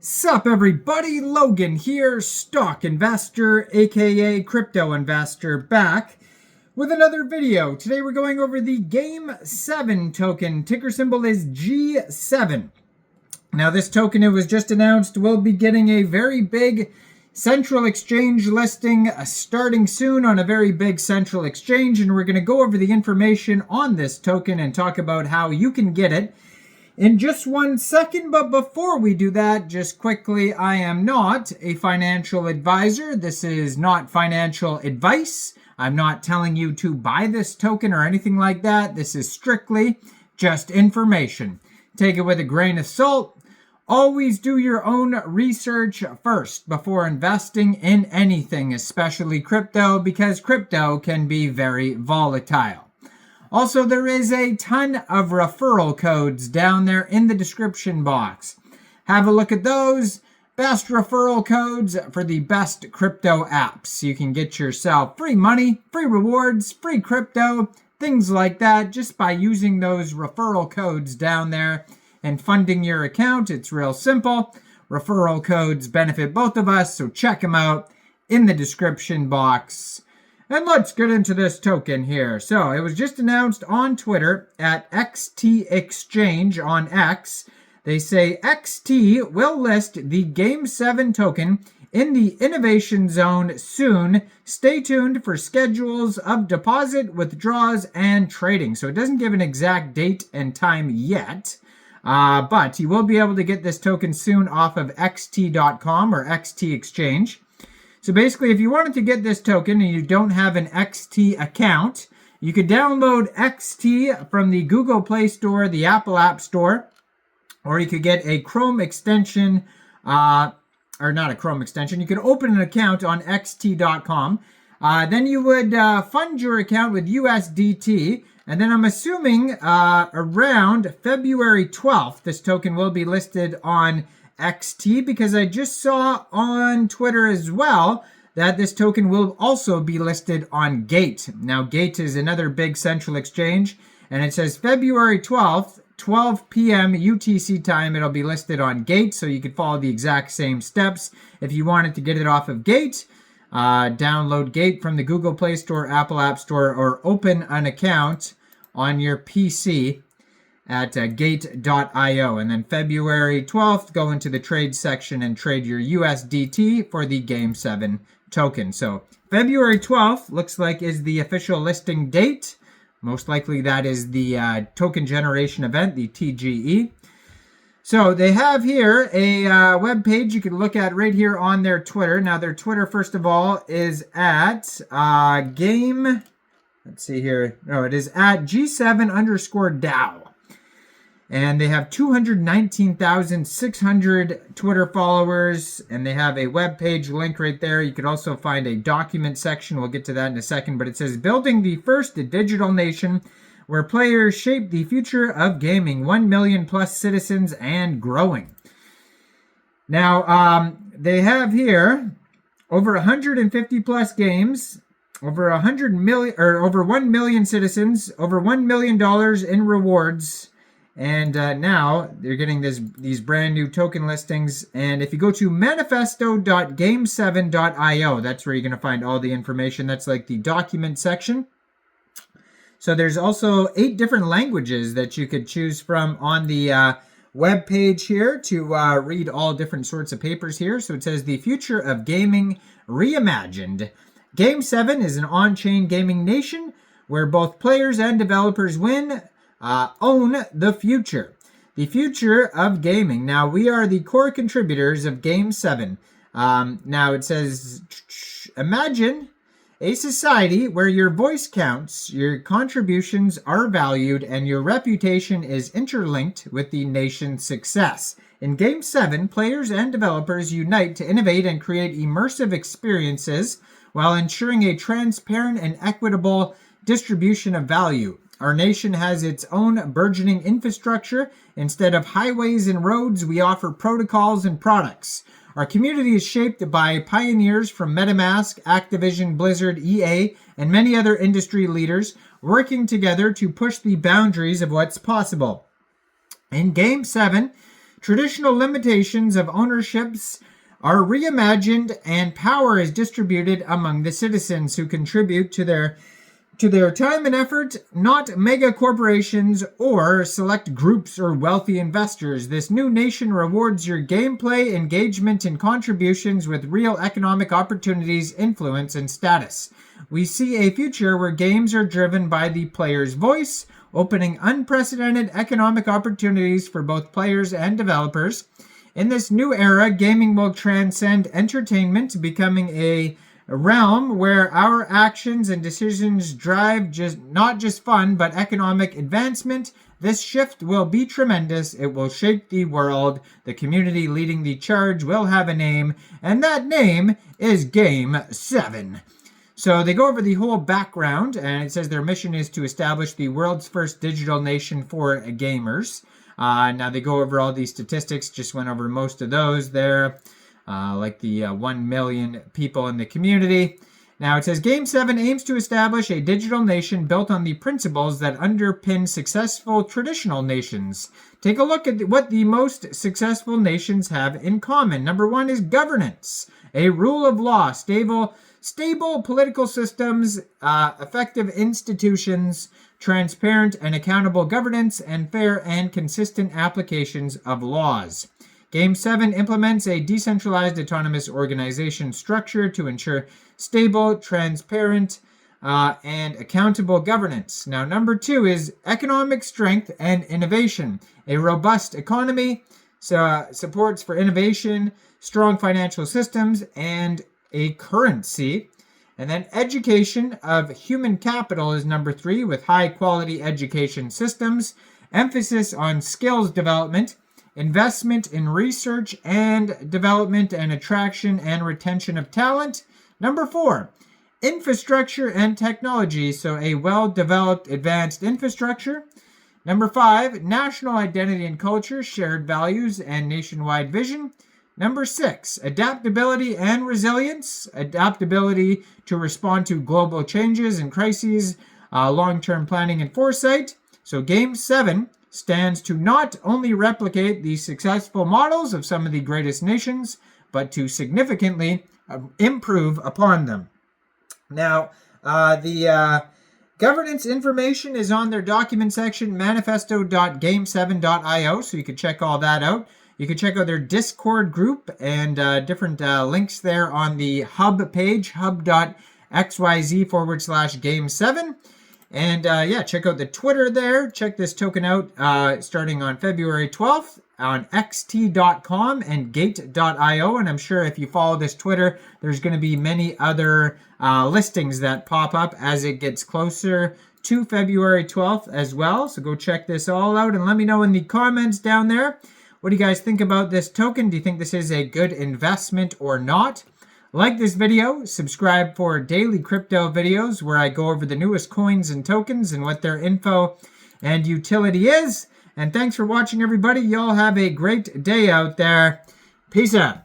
Sup everybody, Logan here, stock investor aka crypto investor, back with another video. Today we're going over the GAME7 token. Ticker symbol is G7. Now this token, it was just announced, will be getting a very big central exchange listing starting soon on a very big central exchange, and we're going to go over the information on this token and talk about how you can get it in just 1 second. But before we do that, just quickly, I am not a financial advisor. This is not financial advice. I'm not telling you to buy this token or anything like that. This is strictly just information. Take it with a grain of salt. Always do your own research first before investing in anything, especially crypto, because crypto can be very volatile. Also, there is a ton of referral codes down there in the description box. Have a look at those. Best referral codes for the best crypto apps. You can get yourself free money, free rewards, free crypto, things like that, just by using those referral codes down there and funding your account. It's real simple. Referral codes benefit both of us, so check them out in the description box. And let's get into this token here. So it was just announced on Twitter at XT Exchange on X. They say XT will list the GAME7 token in the innovation zone soon. Stay tuned for schedules of deposit, withdrawals, and trading. So it doesn't give an exact date and time yet, but you will be able to get this token soon off of xt.com or XT Exchange. So basically, if you wanted to get this token and you don't have an XT account, you could download XT from the Google Play Store, the Apple App Store, or you could get a Chrome extension, or not a Chrome extension. You could open an account on xt.com. Then you would fund your account with USDT. And then I'm assuming around February 12th, this token will be listed on XT, because I just saw on Twitter as well that this token will also be listed on Gate. Now, Gate is another big central exchange, and it says February 12th, 12 p.m. UTC time, it'll be listed on Gate, so you could follow the exact same steps. If you wanted to get it off of Gate, download Gate from the Google Play Store, Apple App Store, or open an account on your PC at gate.io. And then February 12th, go into the trade section and trade your USDT for the GAME7 token. So February 12th looks like is the official listing date. Most likely that is the token generation event, the TGE. So they have here a web page you can look at right here on their Twitter. Now their Twitter, first of all, is at Game. Let's see here. No, it is at G7_DAO. And they have 219,600 Twitter followers, and they have a web page link right there. You could also find a document section. We'll get to that in a second, but it says building the first digital nation where players shape the future of gaming, 1 million plus citizens and growing. Now, they have here over 150 plus games, over 100 million or over 1 million citizens, over $1 million in rewards. And now they're getting these brand new token listings. And if you go to manifesto.game7.io, that's where you're going to find all the information. That's like the document section. So there's also 8 different languages that you could choose from on the web page here to read all different sorts of papers here. So it says the future of gaming reimagined. GAME7 is an on-chain gaming nation where both players and developers win. Own the future. The future of gaming. Now, we are the core contributors of GAME7. Now, it says, imagine a society where your voice counts, your contributions are valued, and your reputation is interlinked with the nation's success. In GAME7, players and developers unite to innovate and create immersive experiences while ensuring a transparent and equitable distribution of value. Our nation has its own burgeoning infrastructure. Instead of highways and roads, we offer protocols and products. Our community is shaped by pioneers from MetaMask, Activision, Blizzard, EA, and many other industry leaders working together to push the boundaries of what's possible. In GAME7, Traditional limitations of ownerships are reimagined and power is distributed among the citizens who contribute to their time and effort, not mega corporations or select groups or wealthy investors. This new nation rewards your gameplay, engagement, and contributions with real economic opportunities, influence, and status. We see a future where games are driven by the player's voice, opening unprecedented economic opportunities for both players and developers. In this new era, gaming will transcend entertainment, becoming a realm where our actions and decisions drive not just fun, but economic advancement. This shift will be tremendous. It will shake the world. The community leading the charge will have a name, and that name is GAME7. So they go over the whole background, and it says their mission is to establish the world's first digital nation for gamers. Now they go over all these statistics, just went over most of those there. Like the 1 million people in the community. Now it says GAME7 aims to establish a digital nation built on the principles that underpin successful traditional nations. Take a look at what the most successful nations have in common. Number 1 is governance, a rule of law, stable political systems, effective institutions, transparent and accountable governance, and fair and consistent applications of laws. GAME7 implements a decentralized autonomous organization structure to ensure stable, transparent, and accountable governance. Now, number 2 is economic strength and innovation. A robust economy supports for innovation, strong financial systems, and a currency. And then education of human capital is number 3, with high-quality education systems, emphasis on skills development, investment in research and development, and attraction and retention of talent. Number 4, infrastructure and technology, so a well-developed advanced infrastructure. Number 5, national identity and culture, shared values, and nationwide vision. Number 6, adaptability and resilience, adaptability to respond to global changes and crises, long-term planning and foresight. So GAME7 stands to not only replicate the successful models of some of the greatest nations, but to significantly improve upon them. Now, the governance information is on their document section, manifesto.game7.io, so you can check all that out. You can check out their Discord group and different links there on the hub page, hub.xyz/game7. And check out the Twitter there. Check this token out starting on February 12th on xt.com and gate.io. And I'm sure if you follow this Twitter, there's going to be many other listings that pop up as it gets closer to February 12th as well. So go check this all out and let me know in the comments down there. What do you guys think about this token? Do you think this is a good investment or not? Like this video, subscribe for daily crypto videos where I go over the newest coins and tokens and what their info and utility is. And thanks for watching, everybody. Y'all have a great day out there. Peace out.